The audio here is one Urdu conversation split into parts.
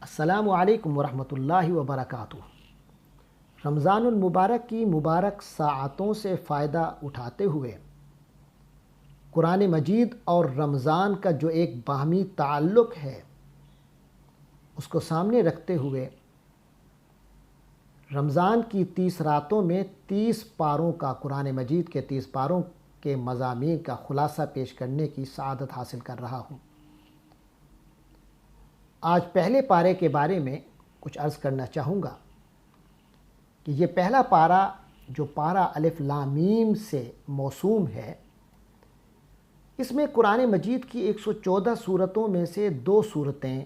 السلام علیکم ورحمۃ اللہ وبرکاتہ۔ رمضان المبارک کی مبارک ساعتوں سے فائدہ اٹھاتے ہوئے قرآن مجید اور رمضان کا جو ایک باہمی تعلق ہے اس کو سامنے رکھتے ہوئے رمضان کی 30 راتوں میں 30 پاروں کا قرآن مجید کے 30 پاروں کے مضامین کا خلاصہ پیش کرنے کی سعادت حاصل کر رہا ہوں۔ آج پہلے پارے کے بارے میں کچھ عرض کرنا چاہوں گا کہ یہ پہلا پارہ جو پارہ الف لام میم سے موسوم ہے، اس میں قرآن مجید کی 114 سورتوں میں سے 2 سورتیں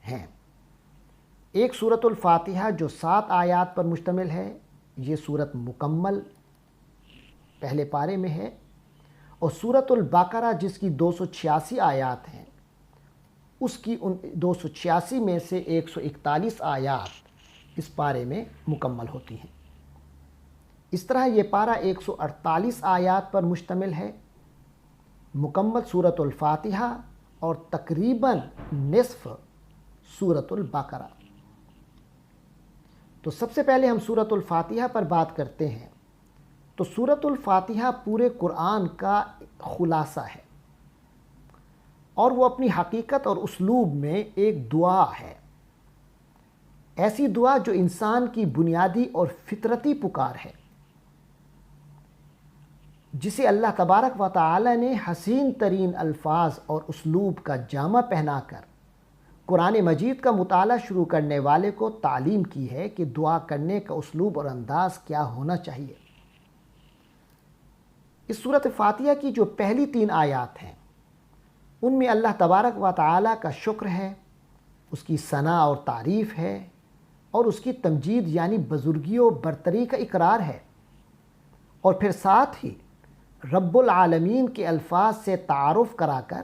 ہیں۔ ایک سورت الفاتحہ جو 7 آیات پر مشتمل ہے، یہ سورت مکمل پہلے پارے میں ہے، اور سورت البقرہ جس کی 286 آیات ہیں، اس کی ان 286 میں سے 141 آیات اس پارے میں مکمل ہوتی ہیں۔ اس طرح یہ پارہ 148 آیات پر مشتمل ہے، مکمل سورت الفاتحہ اور تقریباً نصف سورت البقرہ۔ تو سب سے پہلے ہم سورت الفاتحہ پر بات کرتے ہیں۔ تو سورت الفاتحہ پورے قرآن کا خلاصہ ہے، اور وہ اپنی حقیقت اور اسلوب میں ایک دعا ہے، ایسی دعا جو انسان کی بنیادی اور فطرتی پکار ہے، جسے اللہ تبارک و تعالی نے حسین ترین الفاظ اور اسلوب کا جامہ پہنا کر قرآن مجید کا مطالعہ شروع کرنے والے کو تعلیم کی ہے کہ دعا کرنے کا اسلوب اور انداز کیا ہونا چاہیے۔ اس سورت فاتحہ کی جو پہلی 3 آیات ہیں، ان میں اللہ تبارک و تعالی کا شکر ہے، اس کی ثنا اور تعریف ہے، اور اس کی تمجید یعنی بزرگی و برتری کا اقرار ہے، اور پھر ساتھ ہی رب العالمین کے الفاظ سے تعارف کرا کر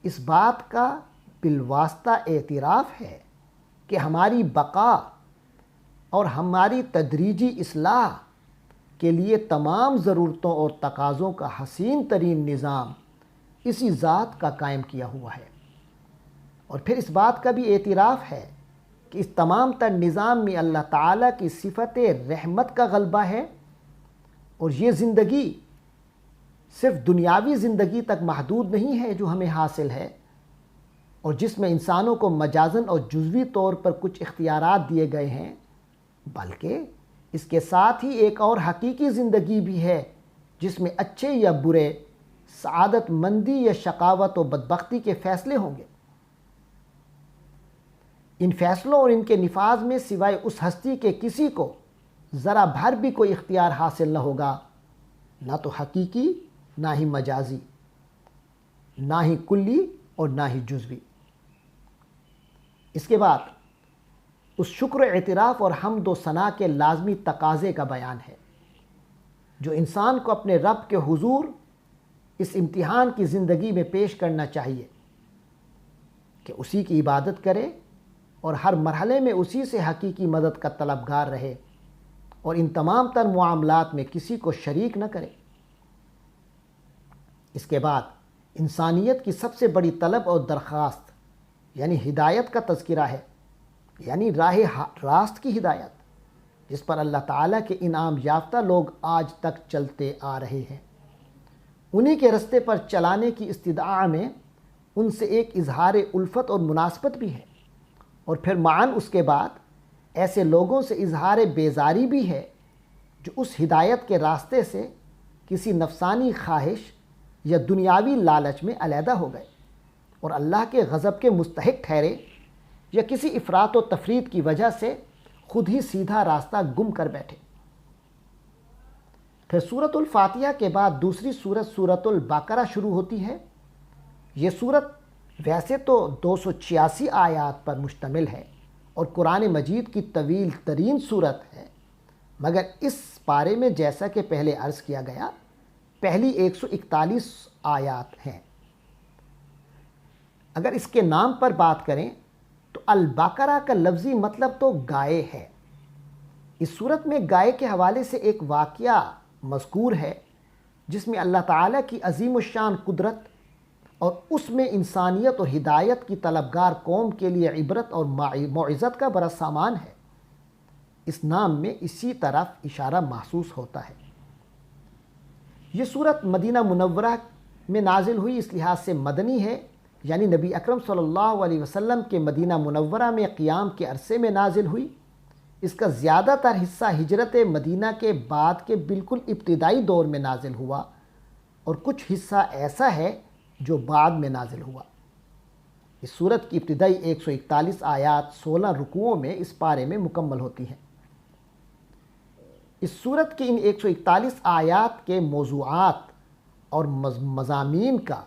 اس بات کا بالواسطہ اعتراف ہے کہ ہماری بقا اور ہماری تدریجی اصلاح کے لیے تمام ضرورتوں اور تقاضوں کا حسین ترین نظام اسی ذات کا قائم کیا ہوا ہے، اور پھر اس بات کا بھی اعتراف ہے کہ اس تمام تر نظام میں اللہ تعالیٰ کی صفت رحمت کا غلبہ ہے، اور یہ زندگی صرف دنیاوی زندگی تک محدود نہیں ہے جو ہمیں حاصل ہے، اور جس میں انسانوں کو مجازاً اور جزوی طور پر کچھ اختیارات دیے گئے ہیں، بلکہ اس کے ساتھ ہی ایک اور حقیقی زندگی بھی ہے جس میں اچھے یا برے، سعادت مندی یا شقاوت و بدبختی کے فیصلے ہوں گے۔ ان فیصلوں اور ان کے نفاذ میں سوائے اس ہستی کے کسی کو ذرا بھر بھی کوئی اختیار حاصل نہ ہوگا، نہ تو حقیقی، نہ ہی مجازی، نہ ہی کلی اور نہ ہی جزوی۔ اس کے بعد اس شکر و اعتراف اور حمد و ثنا کے لازمی تقاضے کا بیان ہے جو انسان کو اپنے رب کے حضور اس امتحان کی زندگی میں پیش کرنا چاہیے کہ اسی کی عبادت کرے اور ہر مرحلے میں اسی سے حقیقی مدد کا طلبگار رہے، اور ان تمام تر معاملات میں کسی کو شریک نہ کرے۔ اس کے بعد انسانیت کی سب سے بڑی طلب اور درخواست یعنی ہدایت کا تذکرہ ہے، یعنی راہ راست کی ہدایت جس پر اللہ تعالیٰ کے انعام یافتہ لوگ آج تک چلتے آ رہے ہیں۔ انہی کے رستے پر چلانے کی استدعا میں ان سے ایک اظہار الفت اور مناسبت بھی ہے، اور پھر معاً اس کے بعد ایسے لوگوں سے اظہار بیزاری بھی ہے جو اس ہدایت کے راستے سے کسی نفسانی خواہش یا دنیاوی لالچ میں علیحدہ ہو گئے اور اللہ کے غضب کے مستحق ٹھہرے، یا کسی افراط و تفریط کی وجہ سے خود ہی سیدھا راستہ گم کر بیٹھے۔ پھر سورت الفاتحہ کے بعد دوسری سورت سورت البقرہ شروع ہوتی ہے۔ یہ سورت ویسے تو 286 آیات پر مشتمل ہے اور قرآن مجید کی طویل ترین سورت ہے، مگر اس پارے میں جیسا کہ پہلے عرض کیا گیا پہلی 141 آیات ہیں۔ اگر اس کے نام پر بات کریں تو البقرہ کا لفظی مطلب تو گائے ہے۔ اس صورت میں گائے کے حوالے سے ایک واقعہ مذکور ہے جس میں اللہ تعالیٰ کی عظیم الشان قدرت اور اس میں انسانیت اور ہدایت کی طلبگار قوم کے لیے عبرت اور موعظت کا بڑا سامان ہے۔ اس نام میں اسی طرف اشارہ محسوس ہوتا ہے۔ یہ سورت مدینہ منورہ میں نازل ہوئی، اس لحاظ سے مدنی ہے، یعنی نبی اکرم صلی اللہ علیہ وسلم کے مدینہ منورہ میں قیام کے عرصے میں نازل ہوئی۔ اس کا زیادہ تر حصہ ہجرت مدینہ کے بعد کے بالکل ابتدائی دور میں نازل ہوا، اور کچھ حصہ ایسا ہے جو بعد میں نازل ہوا۔ اس سورت کی ابتدائی 141 آیات 16 رکوعوں میں اس پارے میں مکمل ہوتی ہیں۔ اس سورت کے ان 141 آیات کے موضوعات اور مضامین کا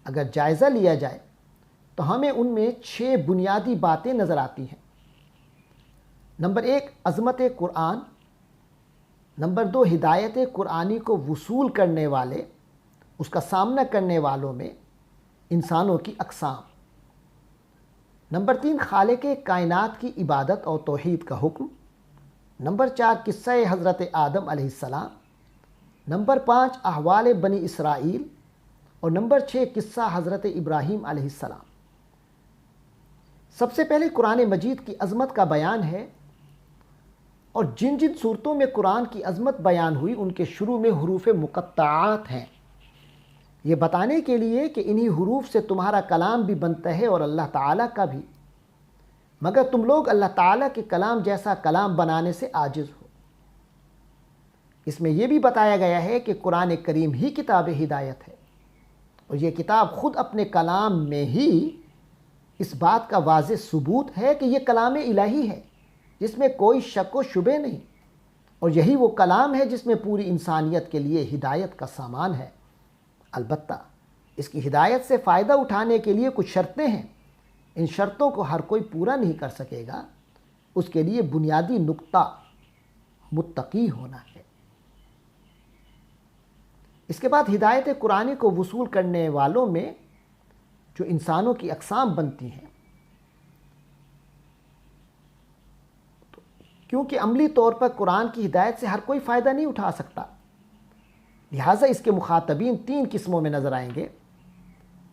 اگر جائزہ لیا جائے تو ہمیں ان میں 6 بنیادی باتیں نظر آتی ہیں۔ نمبر 1، عظمت قرآن۔ نمبر 2، ہدایت قرآنی کو وصول کرنے والے، اس کا سامنا کرنے والوں میں انسانوں کی اقسام۔ نمبر 3، خالق کائنات کی عبادت اور توحید کا حکم۔ نمبر 4، قصہ حضرت آدم علیہ السلام۔ نمبر 5، احوال بنی اسرائیل۔ اور نمبر 6، قصہ حضرت ابراہیم علیہ السلام۔ سب سے پہلے قرآن مجید کی عظمت کا بیان ہے، اور جن جن صورتوں میں قرآن کی عظمت بیان ہوئی ان کے شروع میں حروف مقطعات ہیں، یہ بتانے کے لیے کہ انہی حروف سے تمہارا کلام بھی بنتا ہے اور اللہ تعالیٰ کا بھی، مگر تم لوگ اللہ تعالیٰ کے کلام جیسا کلام بنانے سے عاجز ہو۔ اس میں یہ بھی بتایا گیا ہے کہ قرآن کریم ہی کتاب ہدایت ہے، اور یہ کتاب خود اپنے کلام میں ہی اس بات کا واضح ثبوت ہے کہ یہ کلام الہی ہے، جس میں کوئی شک و شبہ نہیں، اور یہی وہ کلام ہے جس میں پوری انسانیت کے لیے ہدایت کا سامان ہے۔ البتہ اس کی ہدایت سے فائدہ اٹھانے کے لیے کچھ شرطیں ہیں، ان شرطوں کو ہر کوئی پورا نہیں کر سکے گا۔ اس کے لیے بنیادی نقطہ متقی ہونا ہے۔ اس کے بعد ہدایت قرآنی کو وصول کرنے والوں میں جو انسانوں کی اقسام بنتی ہیں، کیونکہ عملی طور پر قرآن کی ہدایت سے ہر کوئی فائدہ نہیں اٹھا سکتا، لہٰذا اس کے مخاطبین 3 قسموں میں نظر آئیں گے: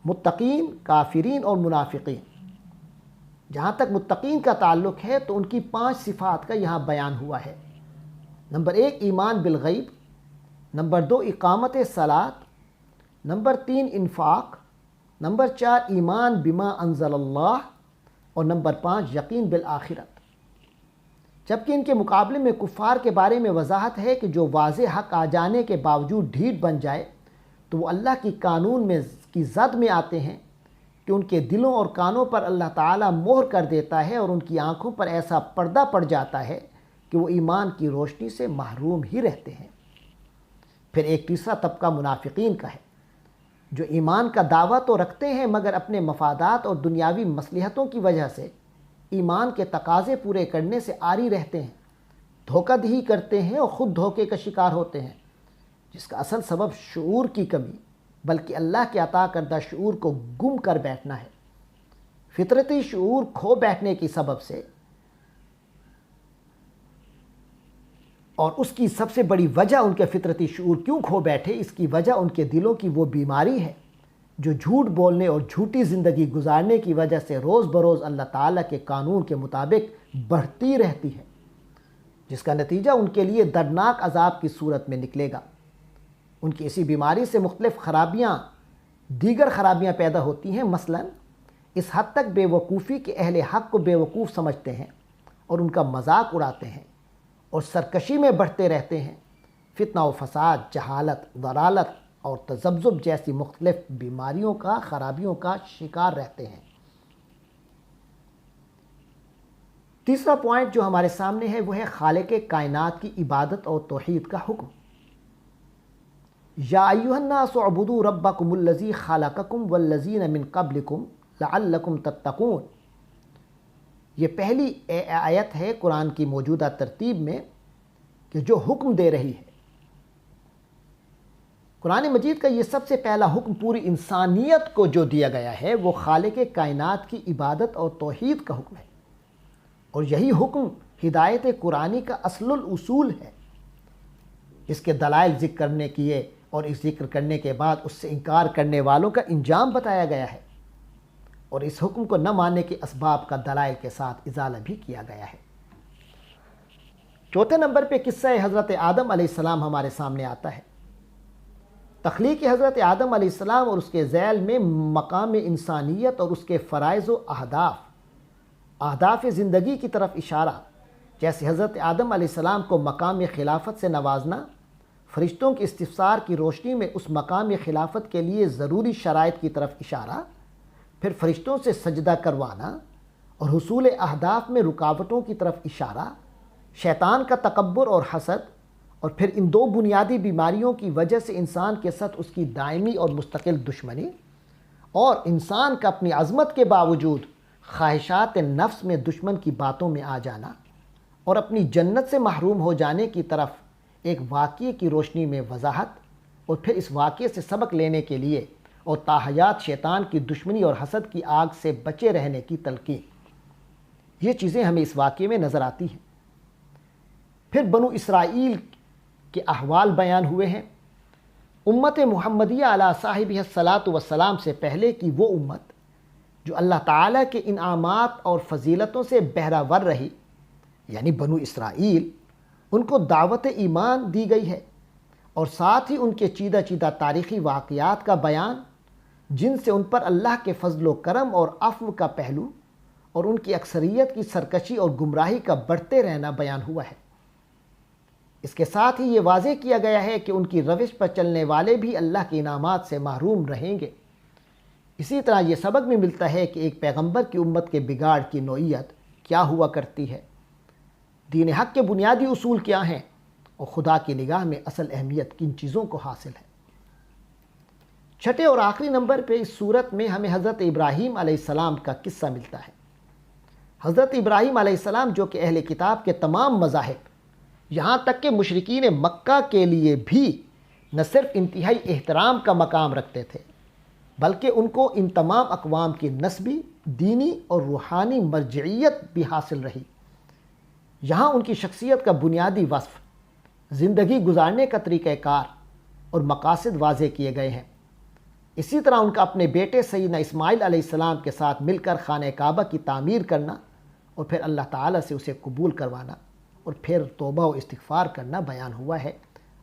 متقین، کافرین اور منافقین۔ جہاں تک متقین کا تعلق ہے تو ان کی 5 صفات کا یہاں بیان ہوا ہے۔ نمبر 1، ایمان بالغیب۔ نمبر 2، اقامت صلاۃ۔ نمبر 3، انفاق۔ نمبر 4، ایمان بما انزل اللہ۔ اور نمبر 5، یقین بالآخرت۔ جبکہ ان کے مقابلے میں کفار کے بارے میں وضاحت ہے کہ جو واضح حق آ جانے کے باوجود ڈھیٹ بن جائے تو وہ اللہ کی قانون میں کی زد میں آتے ہیں کہ ان کے دلوں اور کانوں پر اللہ تعالیٰ مہر کر دیتا ہے، اور ان کی آنکھوں پر ایسا پردہ پڑ جاتا ہے کہ وہ ایمان کی روشنی سے محروم ہی رہتے ہیں۔ پھر ایک تیسرا طبقہ منافقین کا ہے، جو ایمان کا دعویٰ تو رکھتے ہیں مگر اپنے مفادات اور دنیاوی مصلحتوں کی وجہ سے ایمان کے تقاضے پورے کرنے سے عاری رہتے ہیں، دھوکہ دہی کرتے ہیں اور خود دھوکے کا شکار ہوتے ہیں، جس کا اصل سبب شعور کی کمی بلکہ اللہ کے عطا کردہ شعور کو گم کر بیٹھنا ہے۔ فطرتی شعور کھو بیٹھنے کی سبب سے، اور اس کی سب سے بڑی وجہ ان کے فطرتی شعور کیوں کھو بیٹھے، اس کی وجہ ان کے دلوں کی وہ بیماری ہے جو جھوٹ بولنے اور جھوٹی زندگی گزارنے کی وجہ سے روز بروز اللہ تعالیٰ کے قانون کے مطابق بڑھتی رہتی ہے، جس کا نتیجہ ان کے لیے دردناک عذاب کی صورت میں نکلے گا۔ ان کی اسی بیماری سے مختلف دیگر خرابیاں پیدا ہوتی ہیں، مثلا اس حد تک بے وقوفی کہ اہل حق کو بے وقوف سمجھتے ہیں اور ان کا مذاق اڑاتے ہیں اور سرکشی میں بڑھتے رہتے ہیں، فتنہ و فساد، جہالت، ضلالت اور تذبذب جیسی مختلف بیماریوں کا، خرابیوں کا شکار رہتے ہیں۔ تیسرا پوائنٹ جو ہمارے سامنے ہے وہ ہے خالق کائنات کی عبادت اور توحید کا حکم۔ یا ایھا الناس اعبدوا ربکم الذی خلقکم والذین من قبلکم لعلکم تتقون۔ یہ پہلی آیت ہے قرآن کی موجودہ ترتیب میں کہ جو حکم دے رہی ہے۔ قرآن مجید کا یہ سب سے پہلا حکم پوری انسانیت کو جو دیا گیا ہے وہ خالق کائنات کی عبادت اور توحید کا حکم ہے، اور یہی حکم ہدایت قرآنی کا اصل الاصول ہے، اس کے دلائل ذکر کرنے کیے اور اس ذکر کرنے کے بعد اس سے انکار کرنے والوں کا انجام بتایا گیا ہے، اور اس حکم کو نہ ماننے کے اسباب کا دلائل کے ساتھ ازالہ بھی کیا گیا ہے۔ چوتھے نمبر پہ قصہ حضرت آدم علیہ السلام ہمارے سامنے آتا ہے۔ تخلیق حضرت آدم علیہ السلام اور اس کے ذیل میں مقام انسانیت اور اس کے فرائض و اہداف زندگی کی طرف اشارہ، جیسے حضرت آدم علیہ السلام کو مقام خلافت سے نوازنا، فرشتوں کے استفسار کی روشنی میں اس مقام خلافت کے لیے ضروری شرائط کی طرف اشارہ، پھر فرشتوں سے سجدہ کروانا اور حصول اہداف میں رکاوٹوں کی طرف اشارہ، شیطان کا تکبر اور حسد، اور پھر ان دو بنیادی بیماریوں کی وجہ سے انسان کے ساتھ اس کی دائمی اور مستقل دشمنی، اور انسان کا اپنی عظمت کے باوجود خواہشات نفس میں دشمن کی باتوں میں آ جانا اور اپنی جنت سے محروم ہو جانے کی طرف ایک واقعے کی روشنی میں وضاحت، اور پھر اس واقعے سے سبق لینے کے لیے اور تاحیات شیطان کی دشمنی اور حسد کی آگ سے بچے رہنے کی تلقین۔ یہ چیزیں ہمیں اس واقعے میں نظر آتی ہیں۔ پھر بنو اسرائیل کے احوال بیان ہوئے ہیں۔ امت محمدیہ علیہ صاحبہ الصلاۃ والسلام سے پہلے کی وہ امت جو اللہ تعالیٰ کے انعامات اور فضیلتوں سے بہرہ رہی، یعنی بنو اسرائیل، ان کو دعوت ایمان دی گئی ہے، اور ساتھ ہی ان کے چیدہ چیدہ تاریخی واقعات کا بیان، جن سے ان پر اللہ کے فضل و کرم اور عفو کا پہلو اور ان کی اکثریت کی سرکشی اور گمراہی کا بڑھتے رہنا بیان ہوا ہے۔ اس کے ساتھ ہی یہ واضح کیا گیا ہے کہ ان کی روش پر چلنے والے بھی اللہ کے انعامات سے محروم رہیں گے۔ اسی طرح یہ سبق بھی ملتا ہے کہ ایک پیغمبر کی امت کے بگاڑ کی نوعیت کیا ہوا کرتی ہے، دین حق کے بنیادی اصول کیا ہیں، اور خدا کی نگاہ میں اصل اہمیت کن چیزوں کو حاصل ہے۔ چھٹے اور آخری نمبر پہ اس صورت میں ہمیں حضرت ابراہیم علیہ السلام کا قصہ ملتا ہے۔ حضرت ابراہیم علیہ السلام جو کہ اہل کتاب کے تمام مذاہب، یہاں تک کہ مشرکین مکہ کے لیے بھی نہ صرف انتہائی احترام کا مقام رکھتے تھے، بلکہ ان کو ان تمام اقوام کی نسبی، دینی اور روحانی مرجعیت بھی حاصل رہی۔ یہاں ان کی شخصیت کا بنیادی وصف، زندگی گزارنے کا طریقہ کار اور مقاصد واضح کیے گئے ہیں۔ اسی طرح ان کا اپنے بیٹے سیدنا اسماعیل علیہ السلام کے ساتھ مل کر خانہ کعبہ کی تعمیر کرنا، اور پھر اللہ تعالیٰ سے اسے قبول کروانا، اور پھر توبہ و استغفار کرنا بیان ہوا ہے،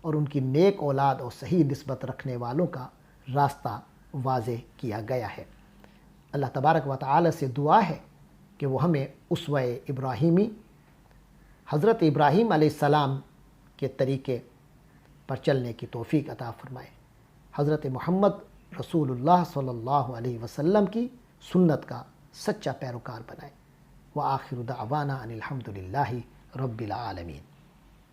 اور ان کی نیک اولاد اور صحیح نسبت رکھنے والوں کا راستہ واضح کیا گیا ہے۔ اللہ تبارک و تعالیٰ سے دعا ہے کہ وہ ہمیں اسوہ ابراہیمی، حضرت ابراہیم علیہ السلام کے طریقے پر چلنے کی توفیق عطا فرمائے، حضرت محمد رسول اللہ صلی اللہ علیہ وسلم کی سنت کا سچا پیروکار بنائے۔ وآخر دعوانا ان الحمد للہ رب العالمین۔